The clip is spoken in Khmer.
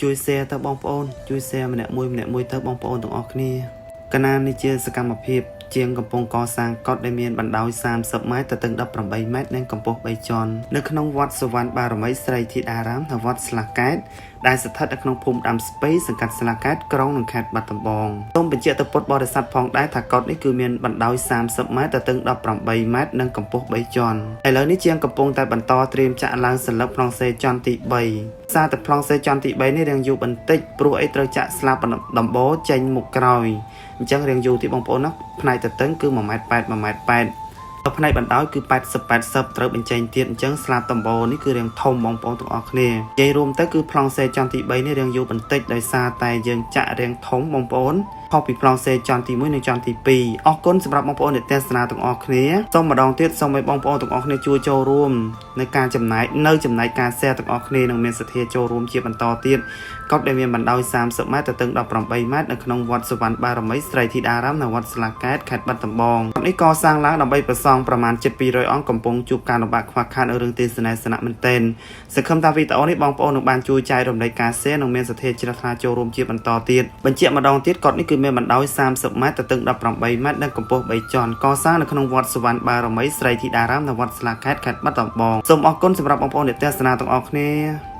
ជួយ share ទៅបងប្អូនជួយ share ម្នាក់មួយទៅបងប្អូនទាំងអស់គ្នាកណាននេះជាសកម្មភាពជាងកំពុងកសាងកុដដែលមានបណ្ដោយ30ម៉ែត្រទៅដល់18ម៉ែត្រនិងកម្ពស់3ជាន់នៅក្នុងវត្តសុវណ្ណបារមីស្រីធីតារាមនៅវត្តស្លាកែតដែលស្ថិតនៅក្នុងភូមិដាំស្ពៃសង្កាត់ស្លាកែតក្រុងនិងខេត្តបាត់ដំបងសូមបញ្ជាក់ទៅពុទ្ធបរិស័ទផងដែរថាកុដនេះគឺមានបណ្ដោយ30ម៉ែត្រទៅដល់18ម៉ែត្រនិងកម្ពស់3ជាន់ឥឡូវនេះជាងកំពុងតែបន្តត្រៀមចាក់ឡើងសន្លឹកប្លង់សេជាន់ទី3សារតែប្លង់សេជាន់ទី3នេះរៀងយូរបន្តិចព្រោះអីត្រូវចាក់ស្លាបដំបូលចេញមុខក្រោយអញ្ចឹងរៀងយូរទីបងប្អូនណាផ្នែកទទឹងគឺ1.8 ម៉ែត្រដល់ផ្នែកបណ្ដោយគឺ80ត្រូវបញ្ចេញទៀតអញ្ចឹងស្លាបដំបូលនេះគឺរៀងធំបងប្អូនទាំងអស់គ្នានិយាយរួមទៅគឺប្លង់សេជាន់ទី3នេះរៀងយូរបន្តិចដោយសារតែយើងចាក់រៀងធំបងប្អូនខុសពីប្លង់សេជាន់ទី1និងជាន់ទី2អរគុណសម្រាប់បងប្អូនអ្នកទស្សនាទាំងអស់គ្នាសូមម្ដងទៀតសូមឲ្យបងប្អូនទាំងអស់គ្នាជួយចូលរួមในការចំណែកការ share ទាំងអស់គ្នានឹងមានសទ្ធាចូលរួមជាបន្តទៀតកុដដែលមានបណ្ដោយ30ម៉ែត្រទៅដល់18ម៉ែត្រនៅក្នុងវត្តសុវណ្ណបារមីស្រីធីតារាមនៅវត្តស្លាកែតខេត្តបាត់ដំបងនេះកសាងឡើងដើម្បីប្រសង់ប្រមាណ700អង្គកំពុងជួបការលំបាកខ្វះខាតនៅរឿងទេសនាសនៈមែនទែនសង្ឃឹមថាវីដេអូនេះបងប្អូននឹងបានជួយចែករំលែកការ share និងមានសទ្ធាជ្រះថ្លាចូលរួមជាបន្តទៀតបញ្ជាក់ម្ដងទៀតកុដនេះគឺមានបណ្ដោយ30ម៉ែត្រទៅដល់18ម៉ែត្រនិងកម្ពស់3ជាន់កសាងនៅក្នុងវត្តសុវណ្ណបារមីស្រីធីតារាមនៅវត្តស្លាកែតខេត្តបាត់ដំបងសូមអរគុណសម្រាប់បងប្អូនអ្នកទស្សនាទាំងអស់គ្នា